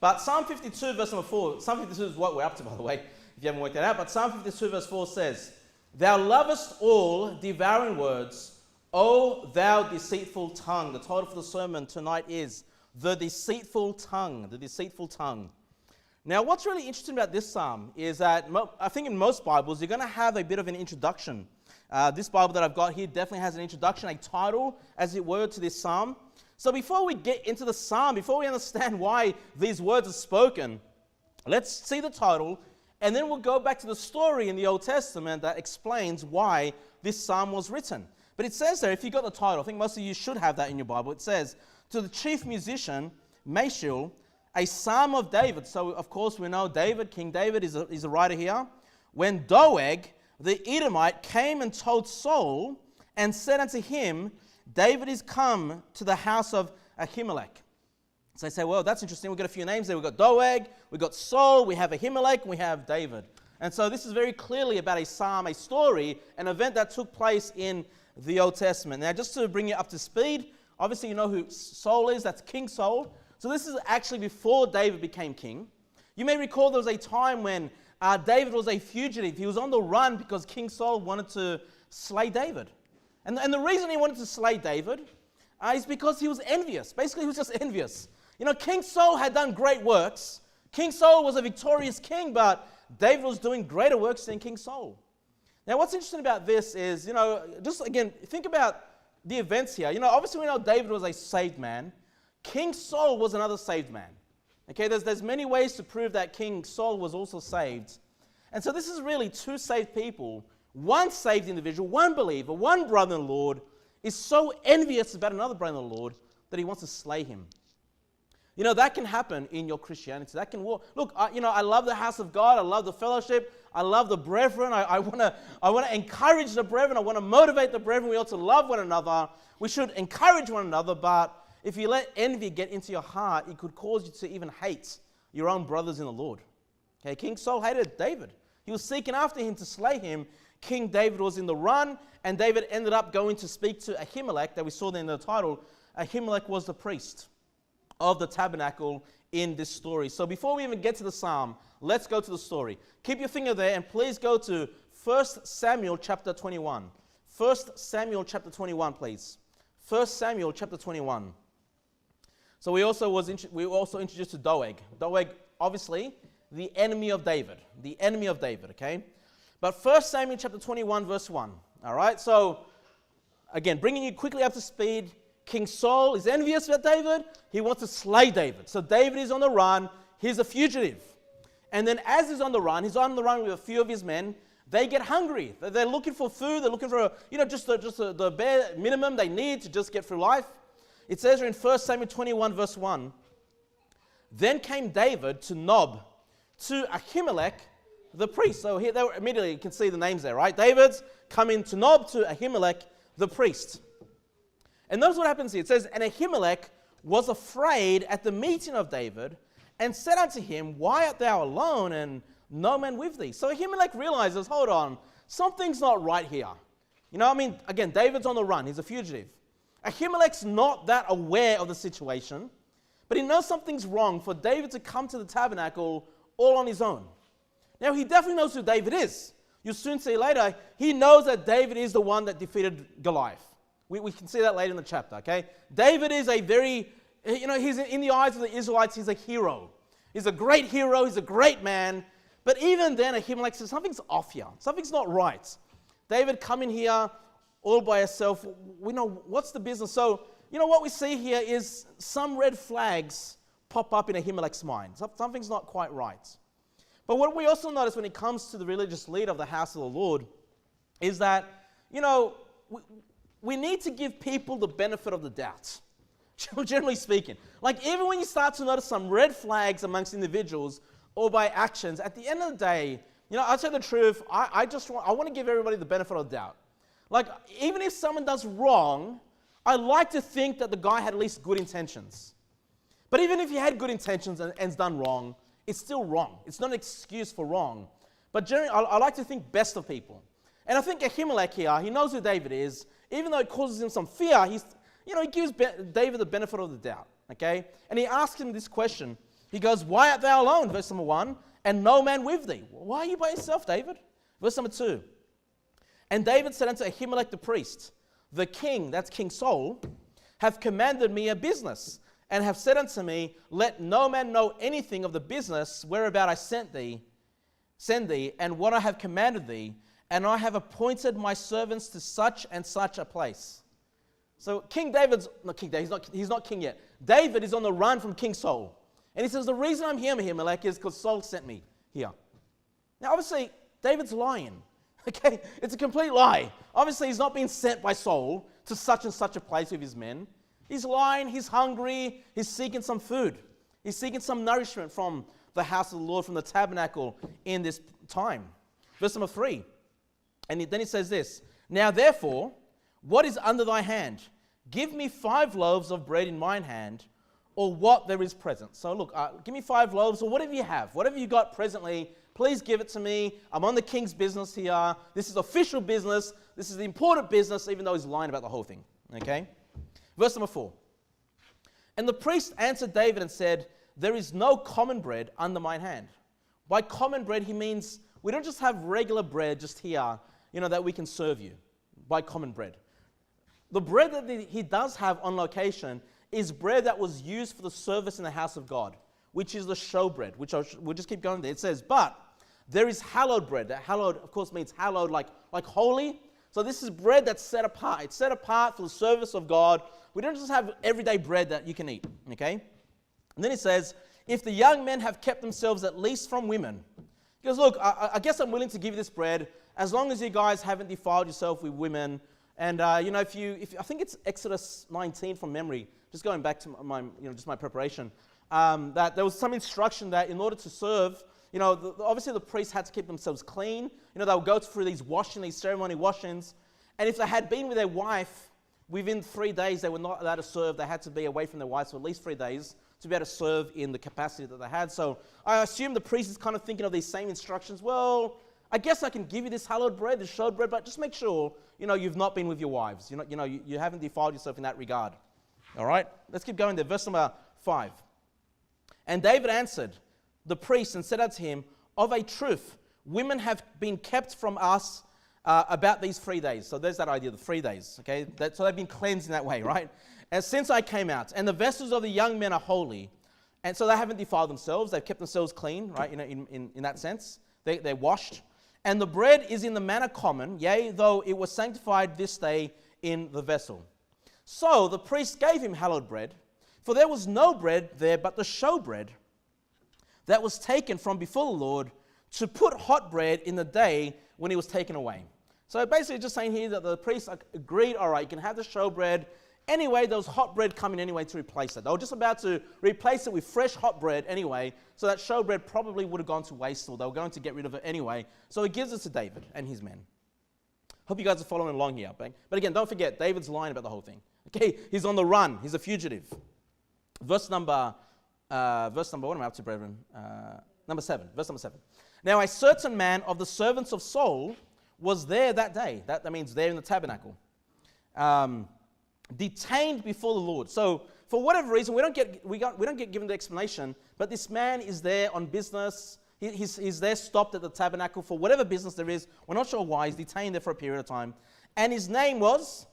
But Psalm 52 verse number 4, Psalm 52 is what we're up to, by the way, if you haven't worked that out. But Psalm 52 verse 4 says, "Thou lovest all devouring words, O thou deceitful tongue." The title for the sermon tonight is The Deceitful Tongue. The Deceitful Tongue. Now, what's really interesting about this psalm is that I think in most Bibles, you're going to have a bit of an introduction. This Bible that I've got here definitely has an introduction, a title, as it were, to this psalm. So before we get into the psalm, before we understand why these words are spoken, let's see the title, and then we'll go back to the story in the Old Testament that explains why this psalm was written. But it says there, if you got the title, I think most of you should have that in your Bible. It says, "To the chief musician, Mischiefs, a psalm of David." So, of course, we know David, King David is a writer here. "When Doeg, the Edomite, came and told Saul and said unto him, David is come to the house of Ahimelech." So they say, well, that's interesting. We've got a few names there. We've got Doeg, we've got Saul, we have Ahimelech, and we have David. And so this is very clearly about a psalm, a story, an event that took place in the Old Testament. Now, just to bring you up to speed, obviously you know who Saul is. That's King Saul. So this is actually before David became king. You may recall there was a time when David was a fugitive. He was on the run because King Saul wanted to slay David. And the reason he wanted to slay David is because he was envious. Basically, he was just envious. You know, King Saul had done great works. King Saul was a victorious king, but David was doing greater works than King Saul. Now, what's interesting about this is, you know, just again, think about the events here. You know, obviously we know David was a saved man. King Saul was another saved man. Okay, there's many ways to prove that King Saul was also saved. And so this is really two saved people. One saved individual, one believer, one brother in the Lord is so envious about another brother in the Lord that he wants to slay him. You know, that can happen in your Christianity. That can walk. Look, I love the house of God. I love the fellowship. I love the brethren. I want to encourage the brethren. I want to motivate the brethren. We ought to love one another. We should encourage one another. But if you let envy get into your heart, it could cause you to even hate your own brothers in the Lord. Okay, King Saul hated David. He was seeking after him to slay him. King David was in the run, and David ended up going to speak to Ahimelech, that we saw there in the title. Ahimelech was the priest of the tabernacle in this story. So before we even get to the psalm, let's go to the story. Keep your finger there, and please go to 1 Samuel chapter 21. 1 Samuel chapter 21, please. 1 Samuel chapter 21. So we were also introduced to Doeg. Doeg, obviously, the enemy of David. The enemy of David, okay? But 1 Samuel chapter 21, verse 1. All right, so again, bringing you quickly up to speed, King Saul is envious about David. He wants to slay David. So David is on the run. He's a fugitive. And then as he's on the run with a few of his men. They get hungry. They're looking for food. They're looking for, just the bare minimum they need to just get through life. It says here in 1 Samuel 21, verse 1, "Then came David to Nob, to Ahimelech, the priest." So here, immediately you can see the names there, right? David's coming to Nob, to Ahimelech, the priest. And notice what happens here. It says, "And Ahimelech was afraid at the meeting of David, and said unto him, Why art thou alone, and no man with thee?" So Ahimelech realizes, hold on, something's not right here. Again, David's on the run. He's a fugitive. Ahimelech's not that aware of the situation, but he knows something's wrong for David to come to the tabernacle all on his own. Now, he definitely knows who David is. You'll soon see later, he knows that David is the one that defeated Goliath. We can see that later in the chapter, okay? David is a very, he's in the eyes of the Israelites, he's a hero. He's a great hero, he's a great man. But even then, Ahimelech says, something's off here. Something's not right. David coming here all by himself. We know, what's the business? So, what we see here is some red flags pop up in Ahimelech's mind. Something's not quite right. But what we also notice when it comes to the religious leader of the house of the Lord is that, we need to give people the benefit of the doubt, generally speaking. Like, even when you start to notice some red flags amongst individuals or by actions, at the end of the day, I'll tell you the truth, I want to give everybody the benefit of the doubt. Like, even if someone does wrong, I like to think that the guy had at least good intentions. But even if he had good intentions and's done wrong, it's still wrong. It's not an excuse for wrong. But generally, I like to think best of people. And I think Ahimelech here, he knows who David is. Even though it causes him some fear, he gives David the benefit of the doubt, okay? And he asks him this question, He goes, why art thou alone? Verse number 1. And no man with thee. Why are you by yourself, David? Verse number 2. And David said unto Ahimelech the priest, the king, that's King Saul, hath commanded me a business, and have said unto me, let no man know anything of the business whereabout I send thee, and what I have commanded thee, and I have appointed my servants to such and such a place. So King David's, not King David, he's not king yet. David is on the run from King Saul. And he says, the reason I'm here, Ahimelech, is because Saul sent me here. Now, obviously, David's lying. Okay? It's a complete lie. Obviously, he's not being sent by Saul to such and such a place with his men. He's lying, he's hungry, he's seeking some food. He's seeking some nourishment from the house of the Lord, from the tabernacle in this time. Verse number 3. And then he says this, now therefore, what is under thy hand? Give me 5 loaves of bread in mine hand, or what there is present. So look, give me 5 loaves, or whatever you have, whatever you got presently, please give it to me. I'm on the king's business here. This is official business. This is the important business, even though he's lying about the whole thing. Okay? Verse number 4. And the priest answered David and said, there is no common bread under mine hand. By common bread, he means we don't just have regular bread just here, that we can serve you. By common bread. The bread that he does have on location is bread that was used for the service in the house of God, which is the showbread, which we'll just keep going there. It says, but there is hallowed bread. That hallowed, of course, means hallowed like holy. So this is bread that's set apart. It's set apart for the service of God. We don't just have everyday bread that you can eat, okay? And then it says, if the young men have kept themselves at least from women. He goes, look, I guess I'm willing to give you this bread as long as you guys haven't defiled yourself with women. And, if I think it's Exodus 19 from memory, just going back to my preparation, that there was some instruction that in order to serve, obviously the priests had to keep themselves clean. They would go through these ceremony washings. And if they had been with their wife, within 3 days, they were not allowed to serve. They had to be away from their wives for at least 3 days to be able to serve in the capacity that they had. So I assume the priest is kind of thinking of these same instructions. Well, I guess I can give you this hallowed bread, this showed bread, but just make sure, you've not been with your wives. You haven't defiled yourself in that regard. All right? Let's keep going there. Verse number 5. And David answered the priest and said unto him, of a truth, women have been kept from us about these 3 days. So there's that idea, the 3 days, okay? So they've been cleansed in that way, right? And since I came out, and the vessels of the young men are holy, and so they haven't defiled themselves, they've kept themselves clean, right, in that sense. They're washed. And the bread is in the manner common, yea, though it was sanctified this day in the vessel. So the priest gave him hallowed bread, for there was no bread there but the showbread that was taken from before the Lord to put hot bread in the day when he was taken away. So basically just saying here that the priests agreed, all right, you can have the showbread. Anyway, there was hot bread coming anyway to replace it. They were just about to replace it with fresh hot bread anyway, so that showbread probably would have gone to waste, or they were going to get rid of it anyway. So he gives it to David and his men. Hope you guys are following along here. But again, don't forget, David's lying about the whole thing. Okay, he's on the run. He's a fugitive. Verse number, what am I up to, brethren? Number 7. Verse number 7. Now a certain man of the servants of Saul was there that day. That means there in the tabernacle. Detained before the Lord. So for whatever reason, we don't get given the explanation, but this man is there on business. He's there stopped at the tabernacle for whatever business there is. We're not sure why. He's detained there for a period of time. And his name was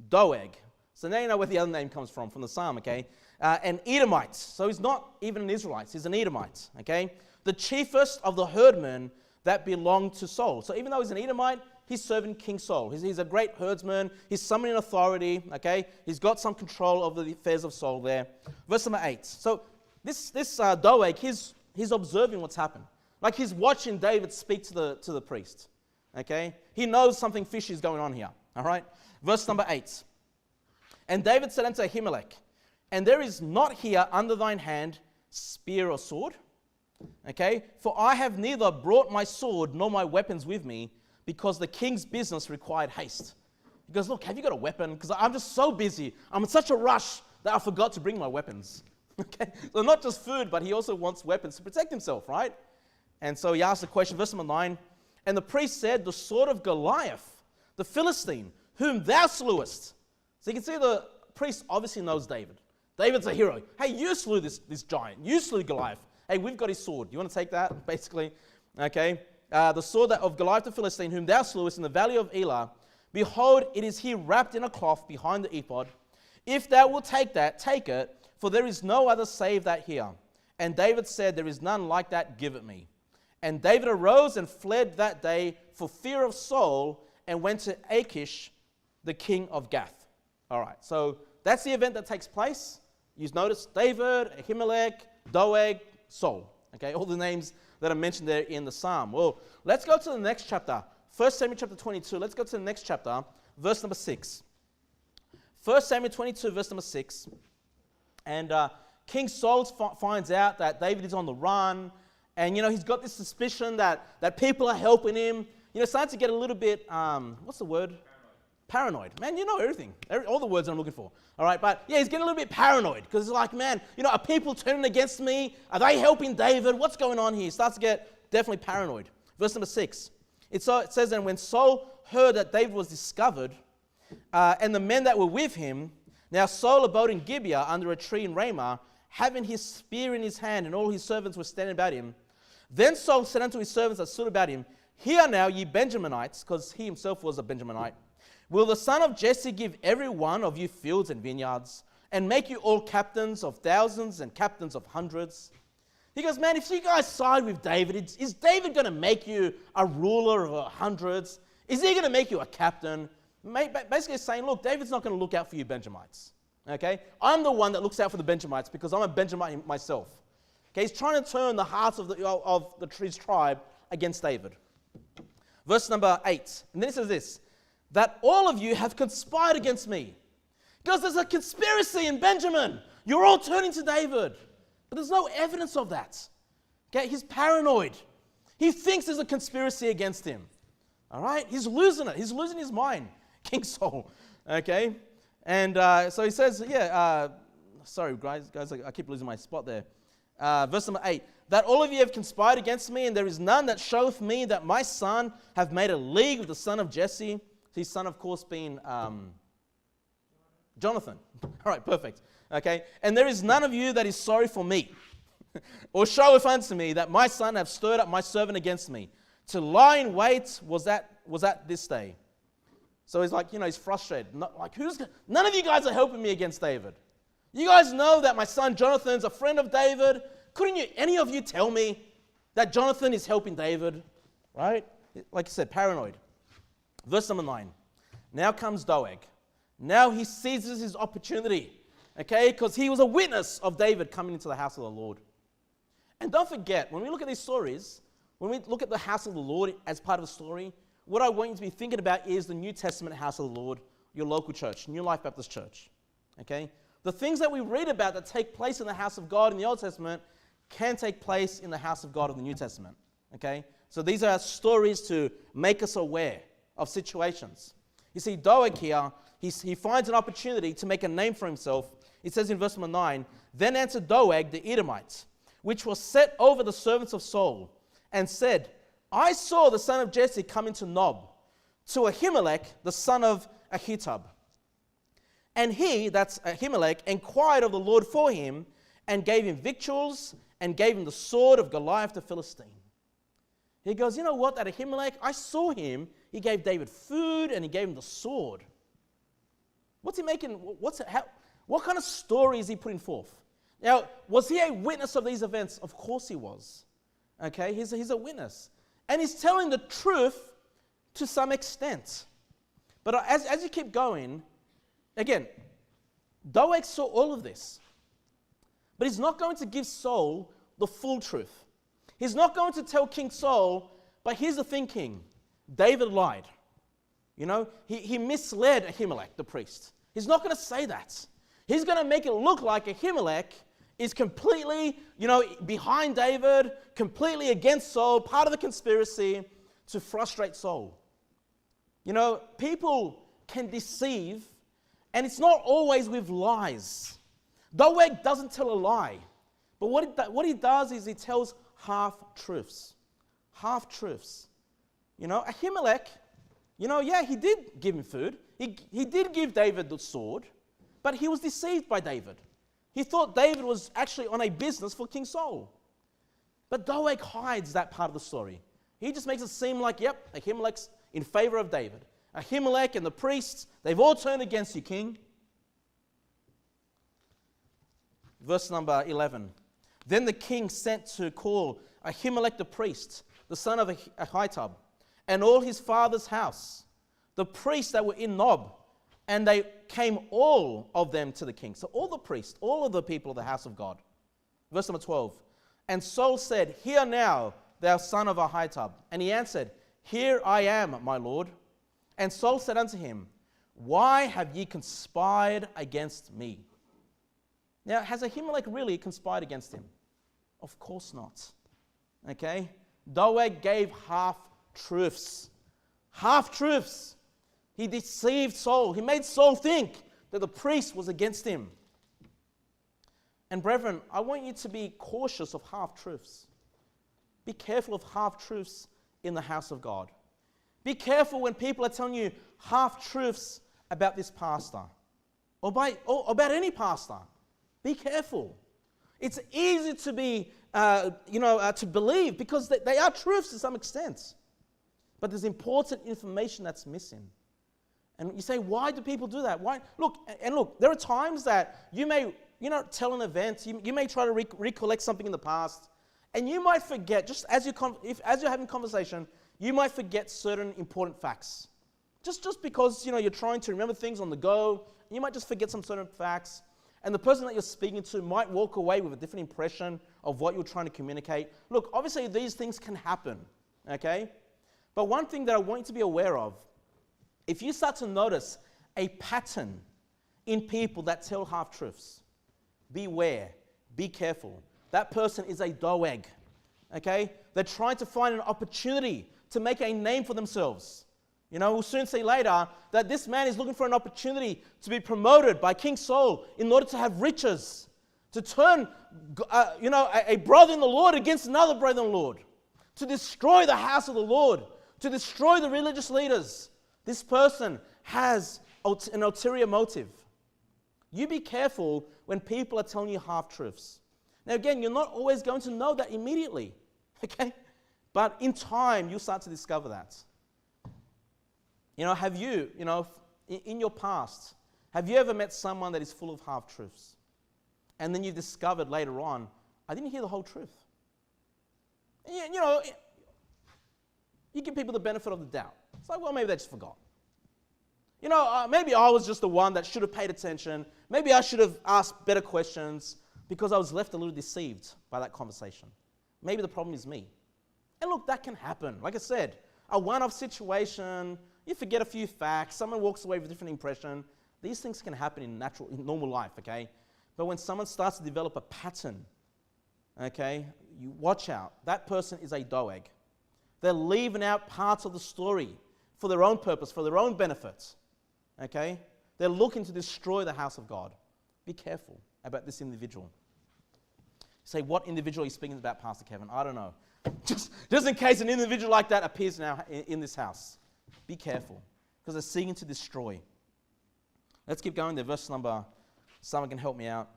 Doeg. So now you know where the other name comes from the psalm, okay? An Edomite. So he's not even an Israelite. He's an Edomite, okay? The chiefest of the herdmen that belonged to Saul. So even though he's an Edomite, he's serving King Saul. He's a great herdsman. He's summoning authority, okay? He's got some control over the affairs of Saul there. Verse number 8. So this Doeg, he's observing what's happened. Like he's watching David speak to the priest, okay? He knows something fishy is going on here, all right? Verse number 8. And David said unto Ahimelech, and there is not here under thine hand spear or sword, okay? For I have neither brought my sword nor my weapons with me, because the king's business required haste. He goes, look, have you got a weapon? Because I'm just so busy. I'm in such a rush that I forgot to bring my weapons. Okay? So not just food, but he also wants weapons to protect himself, right? And so he asks the question, verse number 9, and the priest said, the sword of Goliath, the Philistine, whom thou slewest. So you can see the priest obviously knows David. David's a hero. Hey, you slew this giant. You slew Goliath. hey, we've got his sword. You want to take that, basically? Okay. The sword of Goliath the Philistine, whom thou slewest in the valley of Elah. Behold, it is here wrapped in a cloth behind the ephod. If thou wilt take that, take it, for there is no other save that here. And David said, there is none like that, give it me. And David arose and fled that day for fear of Saul, and went to Achish, the king of Gath. All right, so that's the event that takes place. You notice David, Ahimelech, Doeg, Saul. Okay, all the names that are mentioned there in the psalm. Well, let's go to the next chapter. 1 Samuel chapter 22. Let's go to the next chapter, verse number 6. 1 Samuel 22, verse number 6. And King Saul finds out that David is on the run. And, he's got this suspicion that people are helping him. Starting to get a little bit, what's the word? Paranoid. Man, you know everything. All the words I'm looking for. All right, but yeah, he's getting a little bit paranoid because it's like, man, are people turning against me? Are they helping David? What's going on here? He starts to get definitely paranoid. Verse number 6. It says, and when Saul heard that David was discovered, and the men that were with him, now Saul abode in Gibeah under a tree in Ramah, having his spear in his hand, and all his servants were standing about him. Then Saul said unto his servants that stood about him, hear now, ye Benjaminites, because he himself was a Benjaminite, will the son of Jesse give every one of you fields and vineyards, and make you all captains of thousands and captains of hundreds? He goes, man, if you guys side with David, is David going to make you a ruler of hundreds? Is he going to make you a captain? Basically saying, look, David's not going to look out for you Benjamites. Okay? I'm the one that looks out for the Benjamites because I'm a Benjamite myself. Okay? He's trying to turn the hearts of his tribe against David. Verse number 8. And then it says this, that all of you have conspired against me. Because there's a conspiracy in Benjamin. You're all turning to David. But there's no evidence of that. Okay? He's paranoid. He thinks there's a conspiracy against him. All right? He's losing it. He's losing his mind. King Saul. Okay? And so he says, sorry, guys, I keep losing my spot there. Verse number 8. That all of you have conspired against me, and there is none that showeth me that my son have made a league with the son of Jesse. His son, of course, being Jonathan. All right, perfect. Okay? And there is none of you that is sorry for me, or showeth unto me that my son have stirred up my servant against me. To lie in wait was at this day. So he's like, he's frustrated. None of you guys are helping me against David. You guys know that my son Jonathan's a friend of David. Couldn't any of you tell me that Jonathan is helping David? Right? Like I said, paranoid. Verse number 9. Now comes Doeg. Now he seizes his opportunity. Okay? Because he was a witness of David coming into the house of the Lord. And don't forget, when we look at these stories, when we look at the house of the Lord as part of the story, what I want you to be thinking about is the New Testament house of the Lord, your local church, New Life Baptist Church. Okay? The things that we read about that take place in the house of God in the Old Testament can take place in the house of God in the New Testament. Okay? So these are stories to make us aware of situations. You see, Doeg here, he finds an opportunity to make a name for himself. It says in verse number 9, then answered Doeg the Edomite, which was set over the servants of Saul, and said, I saw the son of Jesse come into Nob, to Ahimelech, the son of Ahitub. And he, that's Ahimelech, inquired of the Lord for him, and gave him victuals, and gave him the sword of Goliath the Philistine. He goes, you know what, that Ahimelech, I saw him, he gave David food, and he gave him the sword. What's he making, what kind of story is he putting forth? Now, was he a witness of these events? Of course he was. Okay, he's a witness. And he's telling the truth to some extent. But as you keep going, again, Doeg saw all of this. But he's not going to give Saul the full truth. He's not going to tell King Saul, but here's the thing, King. David lied. He misled Ahimelech, the priest. He's not going to say that. He's going to make it look like Ahimelech is completely, behind David, completely against Saul, part of the conspiracy to frustrate Saul. People can deceive, and it's not always with lies. Doeg doesn't tell a lie, but what he does is he tells half-truths. Half-truths. Ahimelech, he did give him food. He did give David the sword, but he was deceived by David. He thought David was actually on a business for King Saul. But Doeg hides that part of the story. He just makes it seem like, yep, Ahimelech's in favor of David. Ahimelech and the priests, they've all turned against you, king. Verse number 11. Then the king sent to call Ahimelech the priest, the son of Ahitub, and all his father's house, the priests that were in Nob, and they came all of them to the king. So all the priests, all of the people of the house of God. Verse number 12. And Saul said, Hear now, thou son of Ahitub. And he answered, Here I am, my lord. And Saul said unto him, Why have ye conspired against me? Now, has Ahimelech really conspired against him? Of course not. Okay? Doeg gave half-truths. Half-truths. He deceived Saul. He made Saul think that the priest was against him. And brethren, I want you to be cautious of half-truths. Be careful of half-truths in the house of God. Be careful when people are telling you half-truths about this pastor or about any pastor. Be careful. It's easy to be, to believe because they are truths to some extent. But there's important information that's missing. And you say, why do people do that? Why? Look, there are times that you may, tell an event, you may try to recollect something in the past, and you might forget, just as you're having conversation, you might forget certain important facts. Just because, you're trying to remember things on the go, you might just forget some certain facts. And the person that you're speaking to might walk away with a different impression of what you're trying to communicate. Look, obviously these things can happen, okay? But one thing that I want you to be aware of, if you start to notice a pattern in people that tell half-truths, beware, be careful. That person is a Doeg, okay? They're trying to find an opportunity to make a name for themselves. We'll soon see later that this man is looking for an opportunity to be promoted by King Saul in order to have riches, to turn, a brother in the Lord against another brother in the Lord, to destroy the house of the Lord, to destroy the religious leaders. This person has an ulterior motive. You be careful when people are telling you half-truths. Now again, you're not always going to know that immediately, okay? But in time, you'll start to discover that. Have you, in your past, have you ever met someone that is full of half-truths? And then you've discovered later on, I didn't hear the whole truth. You give people the benefit of the doubt. It's like, well, maybe they just forgot. Maybe I was just the one that should have paid attention. Maybe I should have asked better questions because I was left a little deceived by that conversation. Maybe the problem is me. And look, that can happen. Like I said, a one-off situation, you forget a few facts, someone walks away with a different impression. These things can happen in normal life, okay? But when someone starts to develop a pattern, okay, you watch out. That person is a Doeg. They're leaving out parts of the story for their own purpose, for their own benefit, okay? They're looking to destroy the house of God. Be careful about this individual. Say, what individual are you speaking about, Pastor Kevin? I don't know. Just in case an individual like that appears now in this house. Be careful, because they're seeking to destroy. Let's keep going there. Verse number, someone can help me out.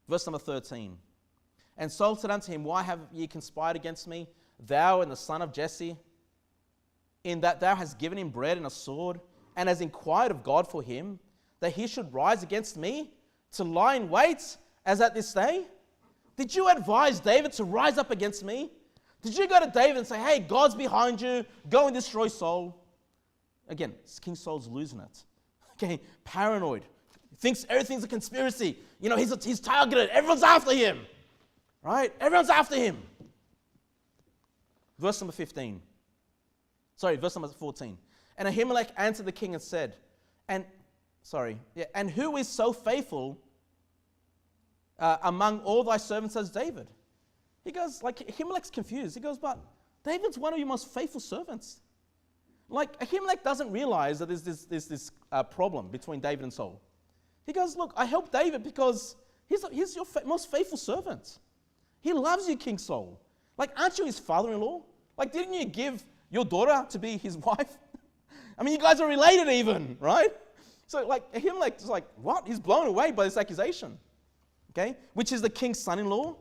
Verse number 13. And Saul said unto him, Why have ye conspired against me, thou and the son of Jesse, in that thou hast given him bread and a sword, and hast inquired of God for him, that he should rise against me, to lie in wait, as at this day? Did you advise David to rise up against me? Did you go to David and say, hey, God's behind you, go and destroy Saul? Again, King Saul's losing it. Okay, paranoid. Thinks everything's a conspiracy. He's targeted. Everyone's after him. Right? Everyone's after him. Verse number 14. And Ahimelech answered the king and said, and who is so faithful among all thy servants as David? He goes, Ahimelech's confused. He goes, but David's one of your most faithful servants. Ahimelech doesn't realize that there's this problem between David and Saul. He goes, look, I helped David because he's your most faithful servant. He loves you, King Saul. Aren't you his father-in-law? Didn't you give your daughter to be his wife? I mean, you guys are related even, right? So, Ahimelech is what? He's blown away by this accusation. okay, which is the king's son-in-law,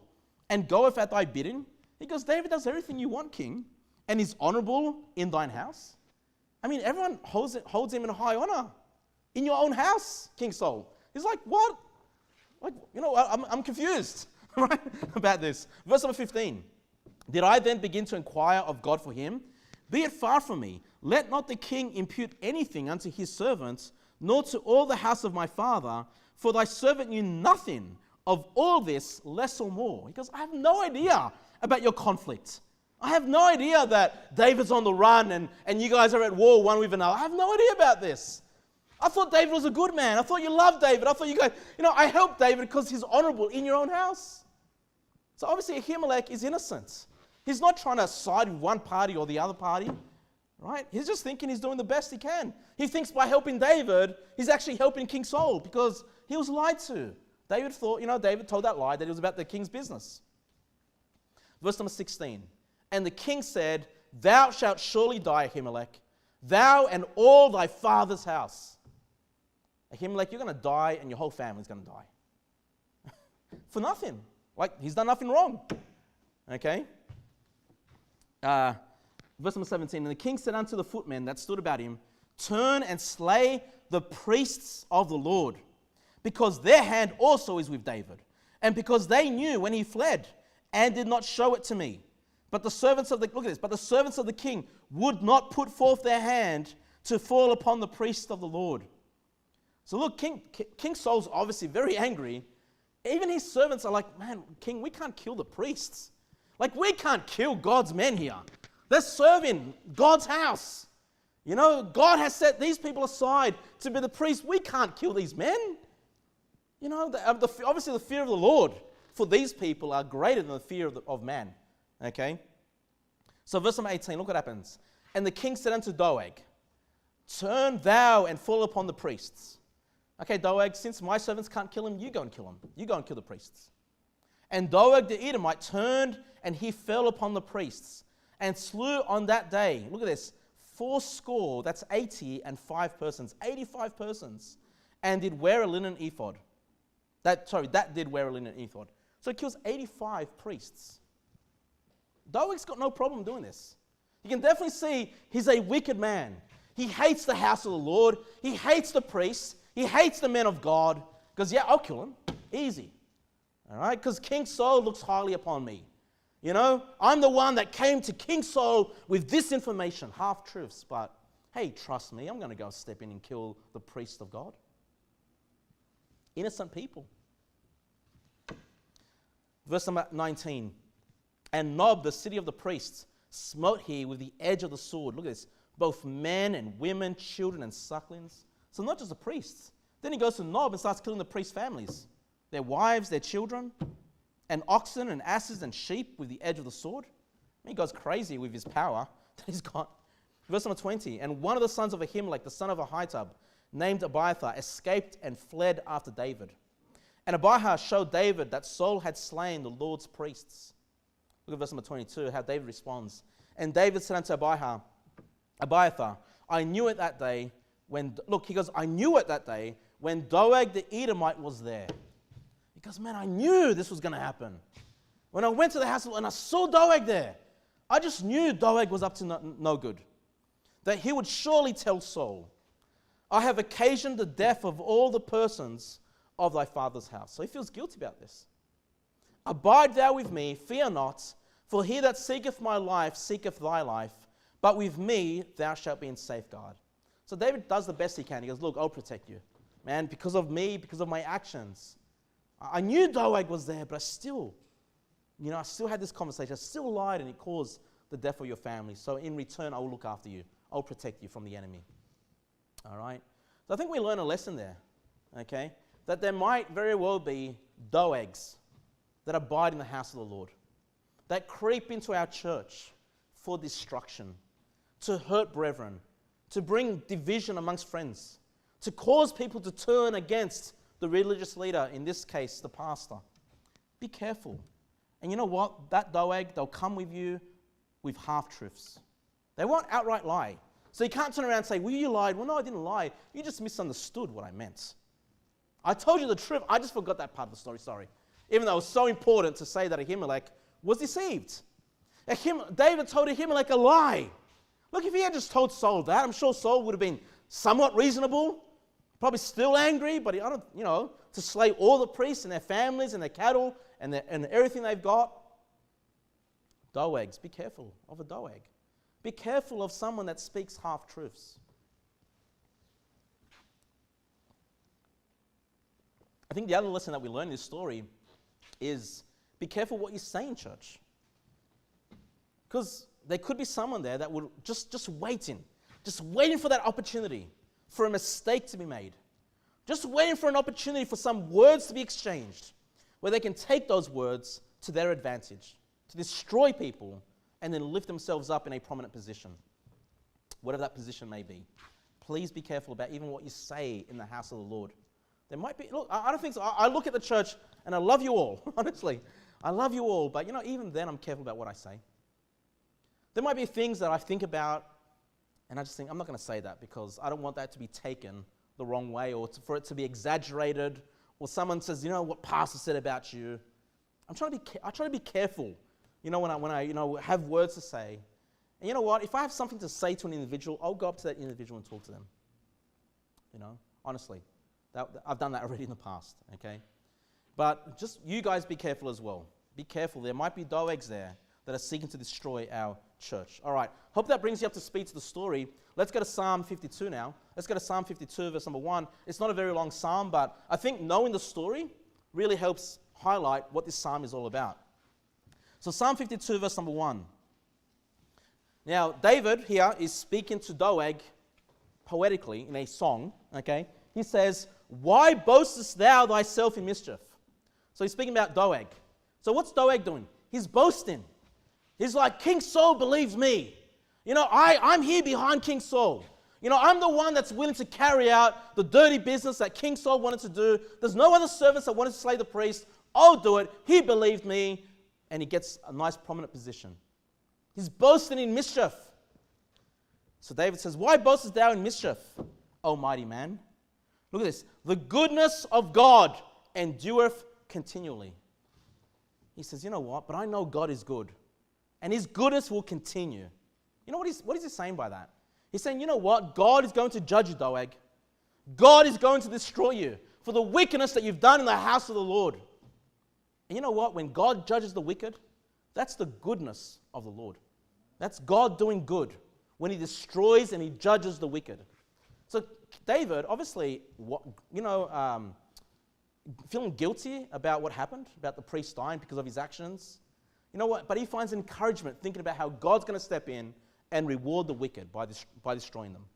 and goeth at thy bidding? He goes, David does everything you want, king, and is honorable in thine house. I mean, everyone holds him in high honor. In your own house, King Saul. He's like, what? Like, I'm confused right, about this. Verse number 15. Did I then begin to inquire of God for him? Be it far from me. Let not the king impute anything unto his servants, nor to all the house of my father, for thy servant knew nothing of all this, less or more. He goes, I have no idea about your conflict. I have no idea that David's on the run and you guys are at war one with another. I have no idea about this. I thought David was a good man. I thought you loved David. I thought you guys, I helped David because he's honorable in your own house. So obviously Ahimelech is innocent. He's not trying to side with one party or the other party, right? He's just thinking he's doing the best he can. He thinks by helping David, he's actually helping King Saul because he was lied to. David thought, David told that lie that it was about the king's business. Verse number 16. And the king said, Thou shalt surely die, Ahimelech, thou and all thy father's house. Ahimelech, you're going to die and your whole family's going to die. For nothing. Like, he's done nothing wrong. Okay? Verse number 17. And the king said unto the footmen that stood about him, Turn and slay the priests of the Lord, because their hand also is with David, and because they knew when he fled, and did not show it to me. But the servants of the king would not put forth their hand to fall upon the priests of the Lord. So look, King Saul's obviously very angry. Even his servants are like, man, king, we can't kill the priests. Like, we can't kill God's men here. They're serving God's house. God has set these people aside to be the priests. We can't kill these men. Obviously the fear of the Lord for these people are greater than the fear of man. Okay? So verse number 18, look what happens. And the king said unto Doeg, Turn thou and fall upon the priests. Okay, Doeg, since my servants can't kill him, you go and kill him. You go and kill the priests. And Doeg the Edomite turned and he fell upon the priests and slew on that day, look at this, 80, that's 85 persons, 85 persons, and did wear a linen ephod. That did wear a linen ephod. So he kills 85 priests. Doeg's got no problem doing this. You can definitely see he's a wicked man. He hates the house of the Lord. He hates the priests. He hates the men of God. Because, I'll kill him. Easy. All right? Because King Saul looks highly upon me. I'm the one that came to King Saul with this information, half-truths. But, hey, trust me, I'm going to go step in and kill the priest of God. Innocent people. Verse number 19. And Nob, the city of the priests, smote he with the edge of the sword. Look at this. Both men and women, children and sucklings. So not just the priests. Then he goes to Nob and starts killing the priests' families. Their wives, their children, and oxen and asses and sheep with the edge of the sword. He goes crazy with his power that he's got. Verse number 20. And one of the sons of Ahimelech, the son of Ahitub, named Abiathar, escaped and fled after David. And Abiathar showed David that Saul had slain the Lord's priests. Look at verse number 22, how David responds. And David said unto Abiathar, I knew it that day when, I knew it that day when Doeg the Edomite was there. He goes, man, I knew this was going to happen. When I went to the house and I saw Doeg there, I just knew Doeg was up to no good. That he would surely tell Saul, I have occasioned the death of all the persons of thy father's house. So he feels guilty about this. Abide thou with me, fear not, for he that seeketh my life seeketh thy life, but with me thou shalt be in safeguard. So David does the best he can. He goes, look, I'll protect you. Man, because of me, because of my actions. I knew Doeg was there, but I still had this conversation. I still lied and it caused the death of your family. So in return, I will look after you. I'll protect you from the enemy. All right? So I think we learn a lesson there, okay? That there might very well be Doegs that abide in the house of the Lord, that creep into our church for destruction, to hurt brethren, to bring division amongst friends, to cause people to turn against the religious leader, in this case, the pastor. Be careful. And you know what? That Doeg, they'll come with you with half-truths. They won't outright lie. So you can't turn around and say, well, you lied. Well, no, I didn't lie. You just misunderstood what I meant. I told you the truth. I just forgot that part of the story. Sorry. even though it was so important to say that Ahimelech was deceived. David told Ahimelech a lie. Look, if he had just told Saul that, I'm sure Saul would have been somewhat reasonable, probably still angry, but to slay all the priests and their families and their cattle and everything they've got. Doegs, be careful of a doeg. Be careful of someone that speaks half-truths. I think the other lesson that we learn in this story is be careful what you say in church. Because there could be someone there that would just waiting for that opportunity for a mistake to be made. Just waiting for an opportunity for some words to be exchanged where they can take those words to their advantage, to destroy people and then lift themselves up in a prominent position, whatever that position may be. Please be careful about even what you say in the house of the Lord. There might be, look, I don't think so. I look at the church and I love you all, honestly. I love you all, but even then I'm careful about what I say. There might be things that I think about and I just think, I'm not going to say that because I don't want that to be taken the wrong way or for it to be exaggerated, or someone says, what pastor said about you. I try to be careful, when I have words to say. And you know what? If I have something to say to an individual, I'll go up to that individual and talk to them. Honestly. I've done that already in the past, okay? But just you guys be careful as well. Be careful. There might be doegs there that are seeking to destroy our church. All right. Hope that brings you up to speed to the story. Let's go to Psalm 52 now. Let's go to Psalm 52, verse number 1. It's not a very long psalm, but I think knowing the story really helps highlight what this psalm is all about. So Psalm 52, verse number 1. Now, David here is speaking to Doeg poetically in a song, okay? He says, "Why boastest thou thyself in mischief?" So he's speaking about Doeg. So what's Doeg doing? He's boasting. He's like, King Saul believes me. I'm here behind King Saul. I'm the one that's willing to carry out the dirty business that King Saul wanted to do. There's no other servants that wanted to slay the priest. I'll do it. He believed me. And he gets a nice prominent position. He's boasting in mischief. So David says, "Why boastest thou in mischief, O mighty man?" Look at this. "The goodness of God endureth continually." He says, you know what? But I know God is good. And his goodness will continue. What is he saying by that? He's saying, you know what? God is going to judge you, Doeg. God is going to destroy you for the wickedness that you've done in the house of the Lord. And you know what? When God judges the wicked, that's the goodness of the Lord. That's God doing good when he destroys and he judges the wicked. So David, obviously, feeling guilty about what happened, about the priest dying because of his actions. You know what? But he finds encouragement thinking about how God's going to step in and reward the wicked by destroying them.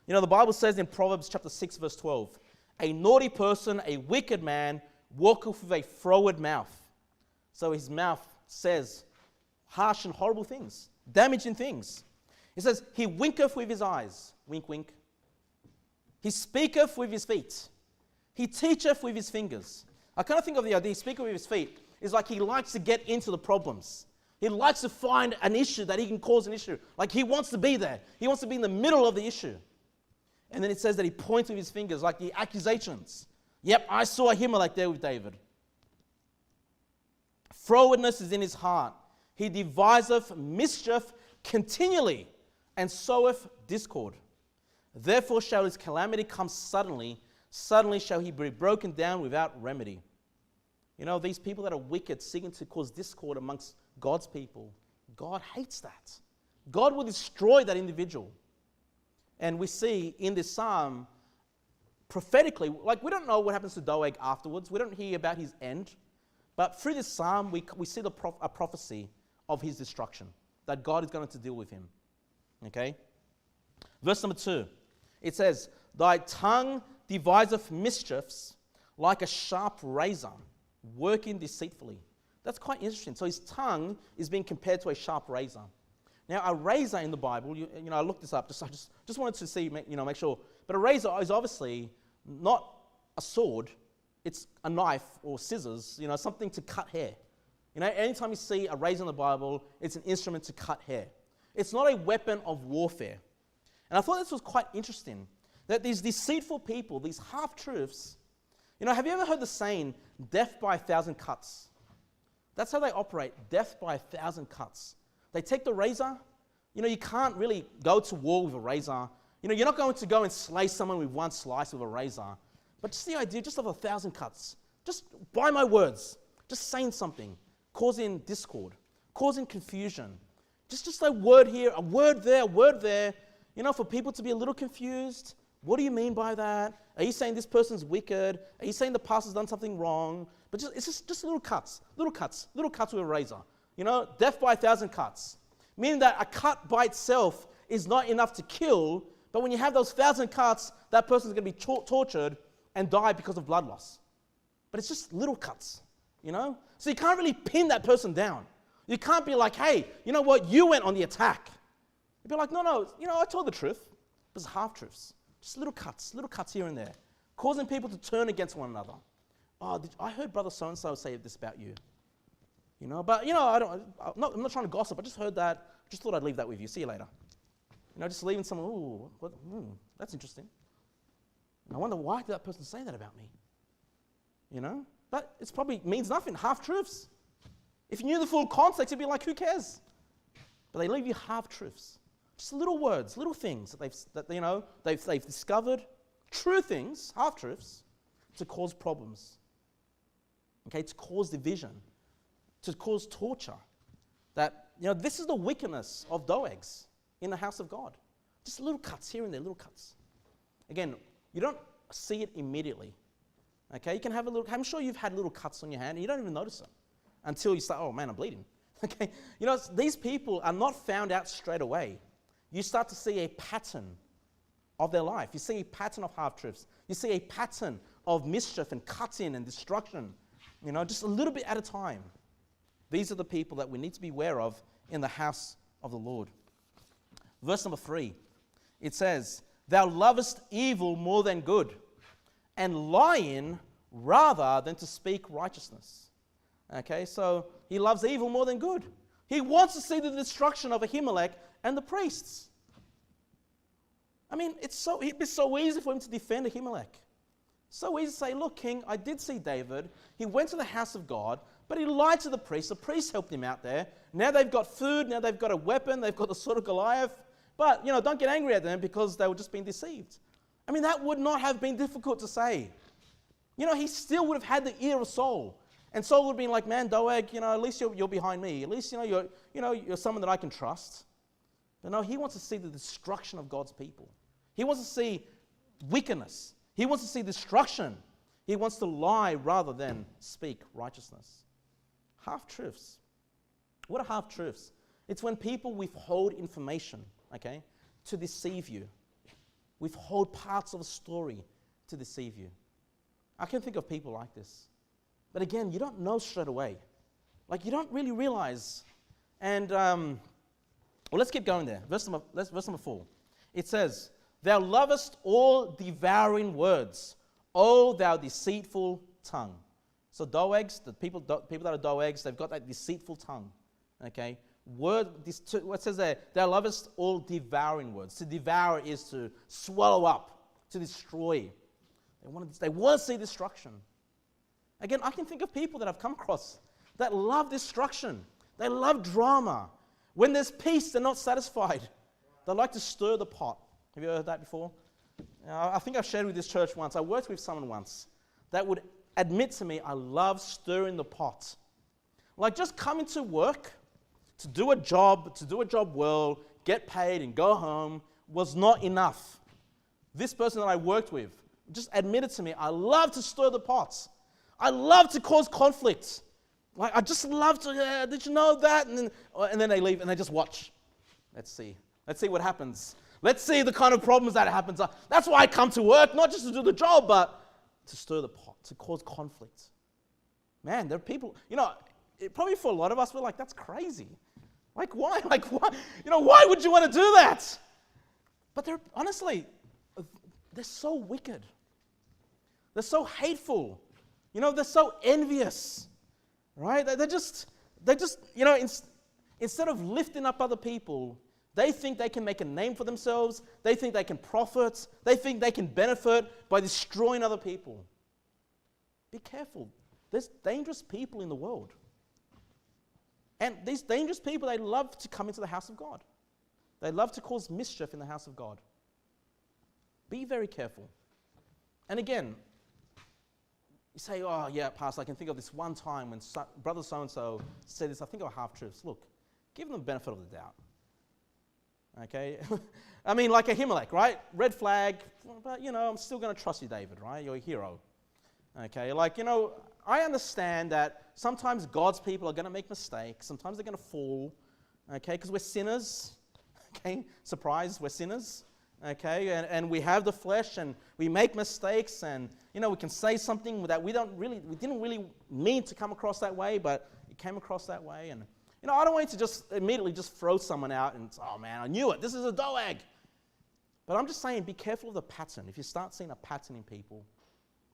The Bible says in Proverbs chapter 6, verse 12, "A naughty person, a wicked man, walketh with a froward mouth." So his mouth says harsh and horrible things, damaging things. He says, "He winketh with his eyes." Wink, wink. "He speaketh with his feet. He teacheth with his fingers." I kind of think of the idea, speaking with his feet, is like he likes to get into the problems. He likes to find an issue that he can cause an issue. Like he wants to be there. He wants to be in the middle of the issue. And then it says that he points with his fingers, like the accusations. Yep, I saw Ahimelech there with David. "Frowardness is in his heart. He deviseth mischief continually, and soweth discord. Therefore shall his calamity come suddenly. Suddenly shall he be broken down without remedy." These people that are wicked, seeking to cause discord amongst God's people, God hates that. God will destroy that individual. And we see in this psalm, prophetically, we don't know what happens to Doeg afterwards. We don't hear about his end. But through this psalm, we see a prophecy of his destruction, that God is going to deal with him. Okay? Verse number 2, it says, "Thy tongue deviseth mischiefs like a sharp razor, working deceitfully." That's quite interesting. So his tongue is being compared to a sharp razor. Now, a razor in the Bible, I looked this up, I just wanted to see, make sure. But a razor is obviously not a sword. It's a knife or scissors, something to cut hair. Anytime you see a razor in the Bible, it's an instrument to cut hair. It's not a weapon of warfare. And I thought this was quite interesting, that these deceitful people, these half-truths, Have you ever heard the saying, death by 1,000 cuts? That's how they operate, death by 1,000 cuts. They take the razor. You can't really go to war with a razor. You're not going to go and slay someone with one slice with a razor. But just the idea, just of 1,000 cuts. Just by my words, just saying something, causing discord, causing confusion. Just a word here, a word there, a word there. For people to be a little confused. What do you mean by that? Are you saying this person's wicked? Are you saying the pastor's done something wrong? But it's just little cuts with a razor. Death by 1,000 cuts. Meaning that a cut by itself is not enough to kill, but when you have those 1,000 cuts, that person's going to be tortured and die because of blood loss. But it's just little cuts, So you can't really pin that person down. You can't be like, hey, you know what? You went on the attack. You'd be like, no, I told the truth. It was half-truths. Just little cuts here and there, causing people to turn against one another. Oh, I heard brother so-and-so say this about you. But I'm not trying to gossip. I just heard that. Just thought I'd leave that with you. See you later. Just leaving someone, that's interesting. And I wonder, why did that person say that about me? But it probably means nothing, half-truths. If you knew the full context, you'd be like, who cares? But they leave you half-truths. Just little words, little things that they've discovered, true things, half-truths, to cause problems. Okay, to cause division, to cause torture. This is the wickedness of doegs in the house of God. Just little cuts here and there, little cuts. Again, you don't see it immediately. Okay, you can have I'm sure you've had little cuts on your hand and you don't even notice it until you start, oh man, I'm bleeding. Okay, these people are not found out straight away. You start to see a pattern of their life. You see a pattern of half-truths. You see a pattern of mischief and cutting and destruction, just a little bit at a time. These are the people that we need to be aware of in the house of the Lord. Verse number 3, it says, thou lovest evil more than good, and lying rather than to speak righteousness. Okay, so he loves evil more than good. He wants to see the destruction of Ahimelech and the priests. I mean, it'd be so easy for him to defend Ahimelech. So easy to say, look, king, I did see David. He went to the house of God, but he lied to the priests. The priests helped him out there. Now they've got food. Now they've got a weapon. They've got the sword of Goliath. But, don't get angry at them because they were just being deceived. I mean, that would not have been difficult to say. He still would have had the ear of Saul. And Saul would have been like, man, Doeg, at least you're behind me. At least, you're someone that I can trust. But no, he wants to see the destruction of God's people. He wants to see wickedness. He wants to see destruction. He wants to lie rather than speak righteousness. Half-truths. What are half-truths? It's when people withhold information, okay, to deceive you. Withhold parts of a story to deceive you. I can think of people like this. But again, you don't know straight away. You don't really realize. And, let's keep going there. Verse number 4. It says, thou lovest all devouring words, O thou deceitful tongue. So doegs, the people that are doegs, they've got that deceitful tongue. Okay? What says there? Thou lovest all devouring words. To devour is to swallow up, to destroy. They want to see destruction. Again, I can think of people that I've come across that love destruction. They love drama. When there's peace, they're not satisfied. They like to stir the pot. Have you heard that before? I think I've shared with this church once. I worked with someone once that would admit to me, I love stirring the pot. Just coming to work, to do a job well, get paid and go home was not enough. This person that I worked with just admitted to me, I love to stir the pots. I love to cause conflict. I just love to, did you know that? And then they leave and they just watch. Let's see what happens. Let's see the kind of problems that happens. That's why I come to work, not just to do the job, but to stir the pot, to cause conflict. Man, there are people, probably for a lot of us, we're like, that's crazy. Why? Why would you want to do that? But honestly, they're so wicked. They're so hateful. They're so envious, right? They're just, instead of lifting up other people, they think they can make a name for themselves. They think they can profit. They think they can benefit by destroying other people. Be careful. There's dangerous people in the world. And these dangerous people, they love to come into the house of God. They love to cause mischief in the house of God. Be very careful. And again, you say, oh yeah, Pastor, I can think of this one time when brother so-and-so said this. I think of half-truths. Look, give them the benefit of the doubt. Okay? I mean, like Ahimelech, right? Red flag, but I'm still going to trust you, David, right? You're a hero. Okay? I understand that sometimes God's people are going to make mistakes. Sometimes they're going to fall. Okay? Because we're sinners. Okay? Surprise, we're sinners. Okay? And we have the flesh and we make mistakes and, we can say something that we didn't really mean to come across that way, but it came across that way. And, I don't want you to just immediately just throw someone out and, oh man, I knew it. This is a doag. But I'm just saying, be careful of the pattern. If you start seeing a pattern in people,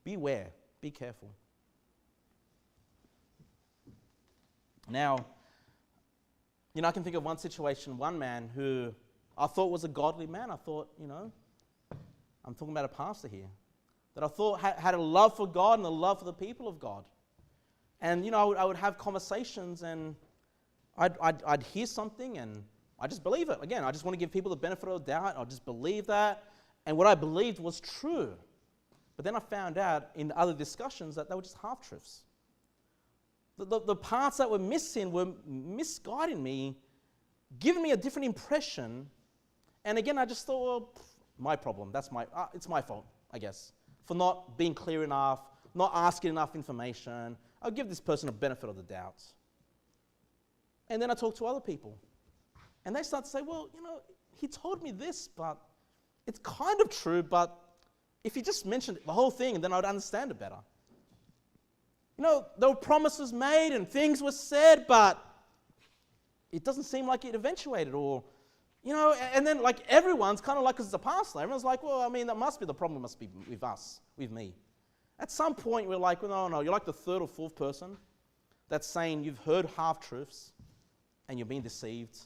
beware. Be careful. Now, I can think of one situation, one man who I thought was a godly man. I thought, I'm talking about a pastor here, that I thought had a love for God and a love for the people of God. And, I would have conversations and I'd hear something and I just believe it. Again, I just want to give people the benefit of the doubt. I'll just believe that. And what I believed was true. But then I found out in other discussions that they were just half-truths. The parts that were missing were misguiding me, giving me a different impression. And again, I just thought, well, my problem. It's my fault, I guess, for not being clear enough, not asking enough information. I'll give this person a benefit of the doubt. And then I talk to other people. And they start to say, well, he told me this, but it's kind of true, but if he just mentioned the whole thing, then I would understand it better. There were promises made and things were said, but it doesn't seem like it eventuated or, and then like everyone's kind of like, because it's a pastor, everyone's like, well, that must be the problem, must be with us, with me. At some point, we're like, well, no, you're like the third or fourth person that's saying you've heard half-truths and you're being deceived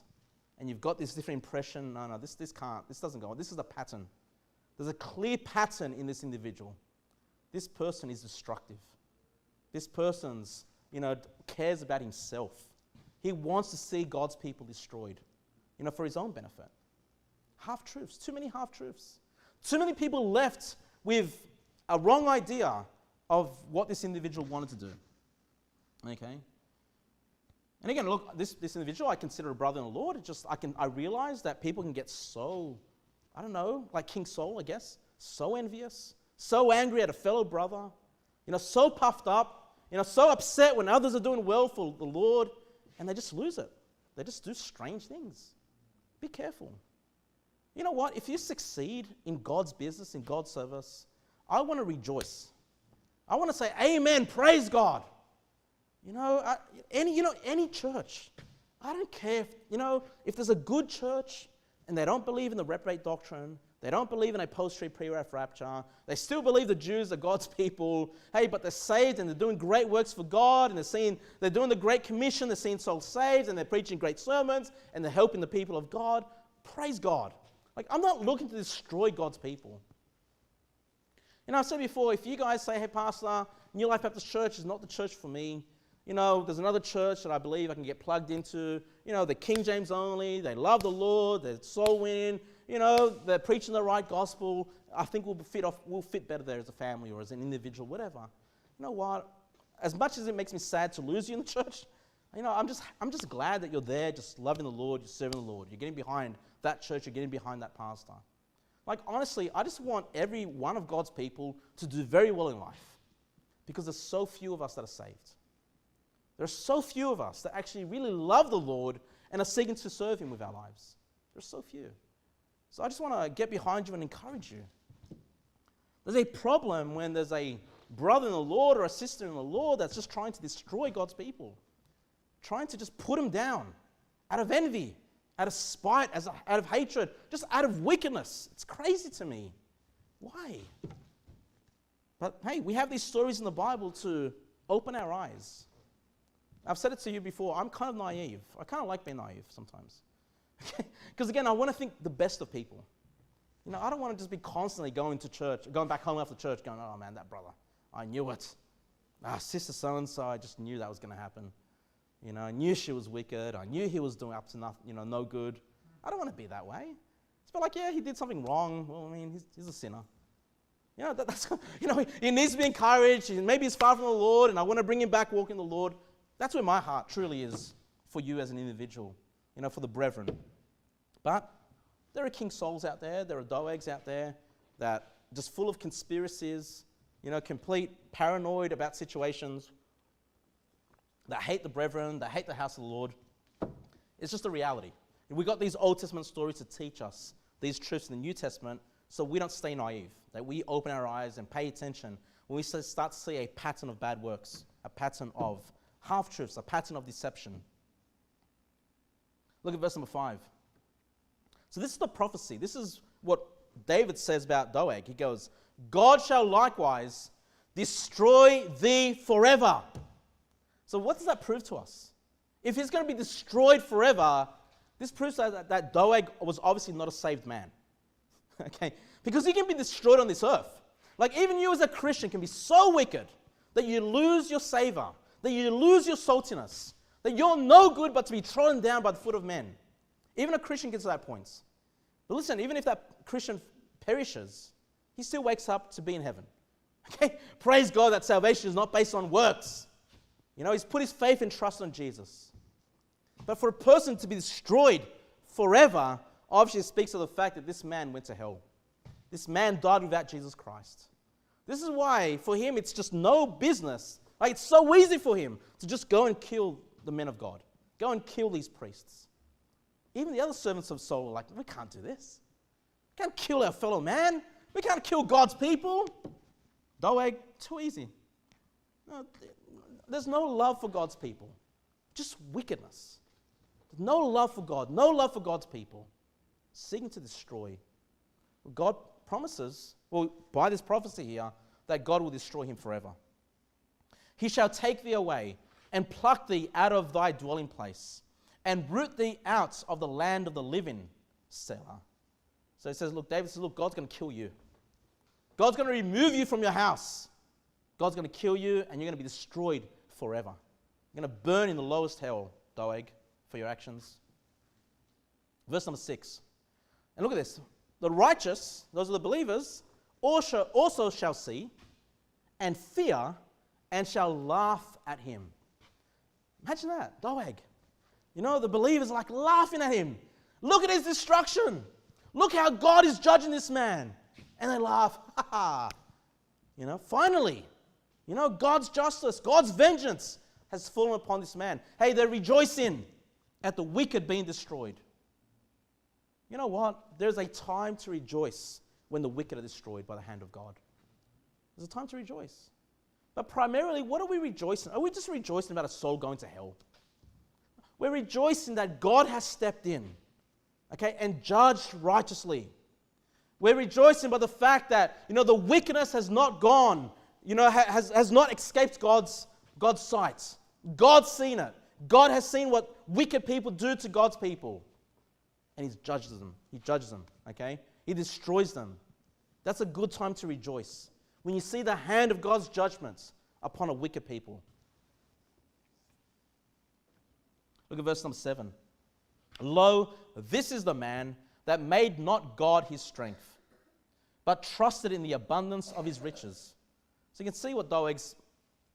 and you've got this different impression. No, this doesn't go on. This is a pattern. There's a clear pattern in this individual. This person is destructive. This person's, cares about himself. He wants to see God's people destroyed, for his own benefit. Half-truths, too many half-truths. Too many people left with a wrong idea of what this individual wanted to do. Okay? And again, look, this individual I consider a brother in the Lord. I realize that people can get so, like King Saul, I guess, so envious, so angry at a fellow brother, so puffed up, so upset when others are doing well for the Lord, and they just lose it. They just do strange things. Be careful. You know what? If you succeed in God's business, in God's service, I want to rejoice. I want to say, amen, praise God. Any church, I don't care if there's a good church and they don't believe in the reprobate doctrine, they don't believe in a post-trib pre-wrath rapture, they still believe the Jews are God's people, but they're saved and they're doing great works for God and they're doing the Great Commission, they're seeing souls saved and they're preaching great sermons and they're helping the people of God. Praise God. I'm not looking to destroy God's people. I've said before, if you guys say, hey, Pastor, New Life Baptist Church is not the church for me, there's another church that I believe I can get plugged into. They're King James only. They love the Lord. They're soul winning. They're preaching the right gospel. I think we'll fit better there as a family or as an individual, whatever. You know what? As much as it makes me sad to lose you in the church, I'm just glad that you're there, just loving the Lord, you're serving the Lord. You're getting behind that church. You're getting behind that pastor. Honestly, I just want every one of God's people to do very well in life because there's so few of us that are saved. There are so few of us that actually really love the Lord and are seeking to serve Him with our lives. There are so few. So I just want to get behind you and encourage you. There's a problem when there's a brother in the Lord or a sister in the Lord that's just trying to destroy God's people, trying to just put them down out of envy, out of spite, out of hatred, just out of wickedness. It's crazy to me. Why? But hey, we have these stories in the Bible to open our eyes. I've said it to you before, I'm kind of naive. I kind of like being naive sometimes. Because again, I want to think the best of people. I don't want to just be constantly going to church, going back home after church, going, oh man, that brother, I knew it. sister so-and-so, I just knew that was going to happen. I knew she was wicked. I knew he was doing up to nothing, no good. I don't want to be that way. It's like, yeah, he did something wrong. Well, I mean, he's a sinner. That's he needs to be encouraged. Maybe he's far from the Lord, and I want to bring him back walking the Lord. That's where my heart truly is for you as an individual, for the brethren. But there are King Sauls out there. There are Doegs out there that just full of conspiracies, complete paranoid about situations, that hate the brethren, that hate the house of the Lord. It's just a reality. We've got these Old Testament stories to teach us these truths in the New Testament so we don't stay naive, that we open our eyes and pay attention when we start to see a pattern of bad works, a pattern of half-truths, a pattern of deception. Look at verse number 5. So this is the prophecy. This is what David says about Doeg. He goes, God shall likewise destroy thee forever. So what does that prove to us? If he's going to be destroyed forever, this proves that Doeg was obviously not a saved man. Okay? Because he can be destroyed on this earth. Like even you as a Christian can be so wicked that you lose your savor, that you lose your saltiness, that you're no good but to be trodden down by the foot of men. Even a Christian gets to that point. But listen, even if that Christian perishes, he still wakes up to be in heaven. Okay? Praise God that salvation is not based on works. He's put his faith and trust on Jesus. But for a person to be destroyed forever, obviously speaks of the fact that this man went to hell. This man died without Jesus Christ. This is why, for him, it's just no business. Like, it's so easy for him to just go and kill the men of God. Go and kill these priests. Even the other servants of Saul are like, we can't do this. We can't kill our fellow man. We can't kill God's people. Doeg, too easy. No, there's no love for God's people. Just wickedness. No love for God. No love for God's people. Seeking to destroy. God promises, by this prophecy here, that God will destroy him forever. He shall take thee away and pluck thee out of thy dwelling place and root thee out of the land of the living, Selah. So he says, David says, God's going to kill you. God's going to remove you from your house. God's going to kill you and you're going to be destroyed forever. You're going to burn in the lowest hell, Doeg, for your actions. Verse number 6. And look at this. The righteous, those are the believers, also shall see and fear and shall laugh at him. Imagine that, Doeg. The believers are like laughing at him. Look at his destruction. Look how God is judging this man. And they laugh, ha ha. Finally, God's justice, God's vengeance has fallen upon this man. Hey, they're rejoicing at the wicked being destroyed. You know what? There's a time to rejoice when the wicked are destroyed by the hand of God. There's a time to rejoice. But primarily, what are we rejoicing? Are we just rejoicing about a soul going to hell? We're rejoicing that God has stepped in, okay, and judged righteously. We're rejoicing by the fact that, the wickedness has not gone, has not escaped God's sight. God's seen it. God has seen what wicked people do to God's people. And he judges them. He judges them, okay? He destroys them. That's a good time to rejoice. When you see the hand of God's judgments upon a wicked people. Look at verse number 7. Lo, this is the man that made not God his strength, but trusted in the abundance of his riches. So you can see what Doeg's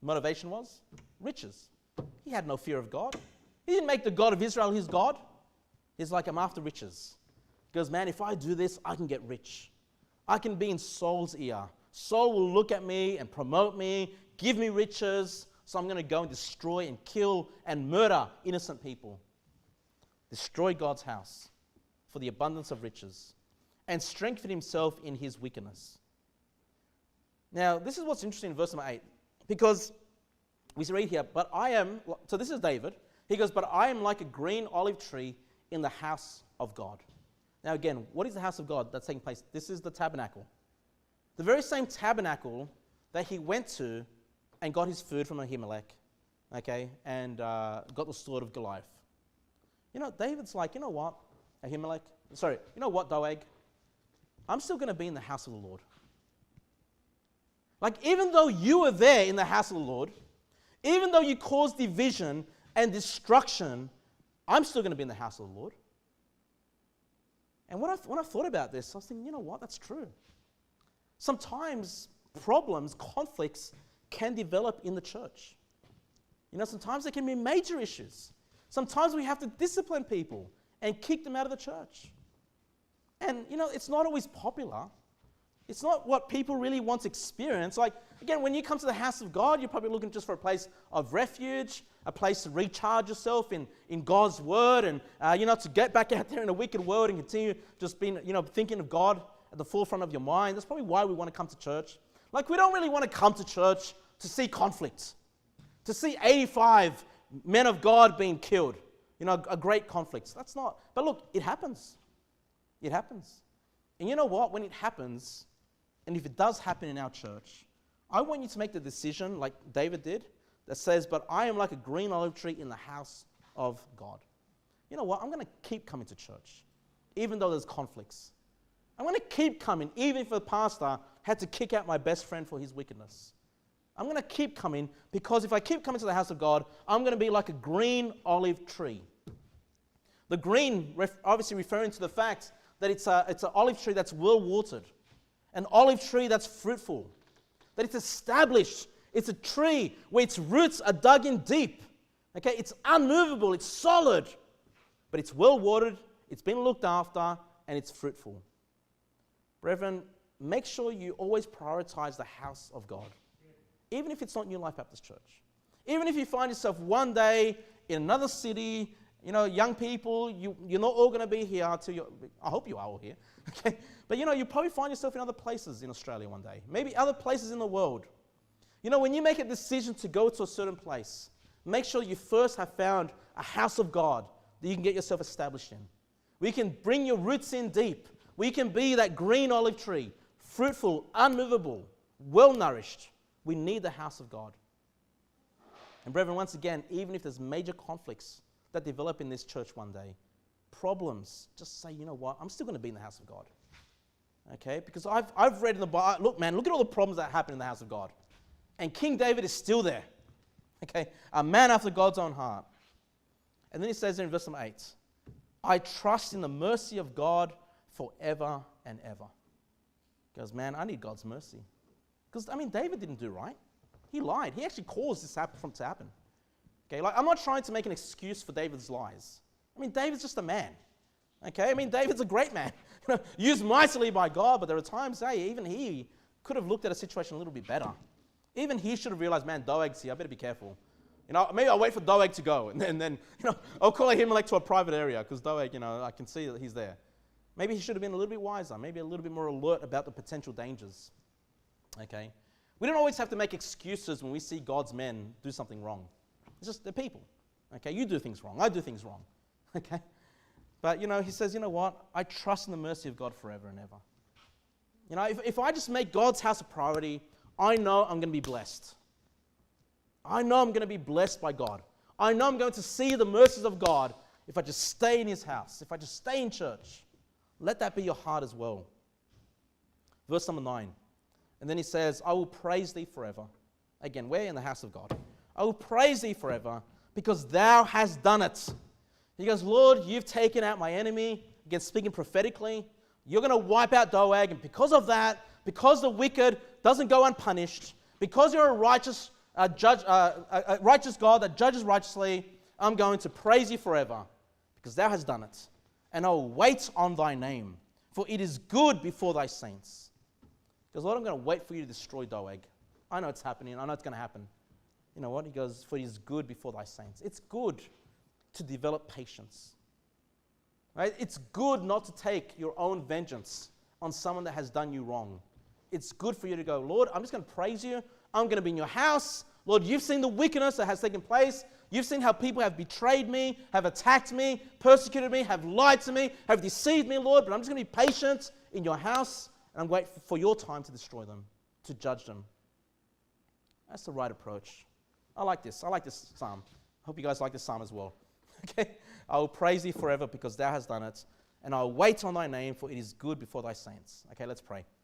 motivation was. Riches. He had no fear of God. He didn't make the God of Israel his God. He's like, I'm after riches. He goes, man, if I do this, I can get rich. I can be in Saul's ear. Saul will look at me and promote me, give me riches, so I'm going to go and destroy and kill and murder innocent people. Destroy God's house for the abundance of riches and strengthen himself in his wickedness. Now, this is what's interesting in verse number 8, because we read here, so this is David. He goes, but I am like a green olive tree in the house of God. Now again, what is the house of God that's taking place? This is the tabernacle. The very same tabernacle that he went to and got his food from Ahimelech, okay, and got the sword of Goliath. David's like, you know what, Doeg? I'm still going to be in the house of the Lord. Like, even though you were there in the house of the Lord, even though you caused division and destruction, I'm still going to be in the house of the Lord. And when I thought about this, I was thinking, you know what, that's true. Sometimes problems, conflicts can develop in the church. You know, sometimes there can be major issues. Sometimes we have to discipline people and kick them out of the church. And, you know, it's not always popular. It's not what people really want to experience. Like, again, when you come to the house of God, you're probably looking just for a place of refuge, a place to recharge yourself in God's word and, to get back out there in a wicked world and continue just being, thinking of God at the forefront of your mind. That's probably why we want to come to church. Like, we don't really want to come to church to see conflict, to see 85 men of God being killed, a great conflict. That's not. But look, it happens. It happens. And you know what? When it happens, and if it does happen in our church, I want you to make the decision, like David did, that says, but I am like a green olive tree in the house of God. You know what? I'm going to keep coming to church, even though there's conflicts. I'm going to keep coming, even if the pastor had to kick out my best friend for his wickedness. I'm going to keep coming, because if I keep coming to the house of God, I'm going to be like a green olive tree. The green, obviously referring to the fact that it's an olive tree that's well watered, an olive tree that's fruitful, that it's established. It's a tree where its roots are dug in deep. Okay, it's unmovable, it's solid, but it's well watered, it's been looked after, and it's fruitful. Brethren, make sure you always prioritize the house of God, even if it's not New Life Baptist Church. Even if you find yourself one day in another city, young people, you're not all going to be here I hope you are all here, okay? But you probably find yourself in other places in Australia one day, maybe other places in the world. When you make a decision to go to a certain place, make sure you first have found a house of God that you can get yourself established in, where you can bring your roots in deep, where you can be that green olive tree, fruitful, unmovable, well-nourished. We need the house of God. And brethren, once again, even if there's major conflicts that develop in this church one day, problems, just say, you know what, I'm still going to be in the house of God. Okay? Because I've read in the Bible, look at all the problems that happen in the house of God. And King David is still there. Okay? A man after God's own heart. And then he says in verse number 8, I trust in the mercy of God forever and ever. He goes, man, I need God's mercy. Because, David didn't do right. He lied. He actually caused this to happen. Okay, I'm not trying to make an excuse for David's lies. David's just a man. Okay, David's a great man. Used mightily by God, but there are times, even he could have looked at a situation a little bit better. Even he should have realized, man, Doeg's here, I better be careful. Maybe I'll wait for Doeg to go, and then I'll call him to a private area, because Doeg, I can see that he's there. Maybe he should have been a little bit wiser, maybe a little bit more alert about the potential dangers. Okay? We don't always have to make excuses when we see God's men do something wrong. It's just, they're people. Okay? You do things wrong. I do things wrong. Okay? But, he says, you know what? I trust in the mercy of God forever and ever. If I just make God's house a priority, I know I'm going to be blessed. I know I'm going to be blessed by God. I know I'm going to see the mercies of God if I just stay in his house, if I just stay in church. Let that be your heart as well. Verse number 9. And then he says, I will praise thee forever. Again, we're in the house of God. I will praise thee forever because thou hast done it. He goes, Lord, you've taken out my enemy. Again, speaking prophetically. You're going to wipe out Doeg. And because of that, because the wicked doesn't go unpunished, because you're a righteous righteous God that judges righteously, I'm going to praise you forever because thou hast done it. And I will wait on thy name, for it is good before thy saints. He goes, Lord, I'm going to wait for you to destroy Doeg. I know it's happening. I know it's going to happen. You know what? He goes, for it is good before thy saints. It's good to develop patience. Right? It's good not to take your own vengeance on someone that has done you wrong. It's good for you to go, Lord, I'm just going to praise you. I'm going to be in your house. Lord, you've seen the wickedness that has taken place. You've seen how people have betrayed me, have attacked me, persecuted me, have lied to me, have deceived me, Lord. But I'm just going to be patient in your house, and I'm waiting for your time to destroy them, to judge them. That's the right approach. I like this. I like this psalm. I hope you guys like this psalm as well. Okay? I will praise thee forever because thou hast done it, and I will wait on thy name, for it is good before thy saints. Okay, let's pray.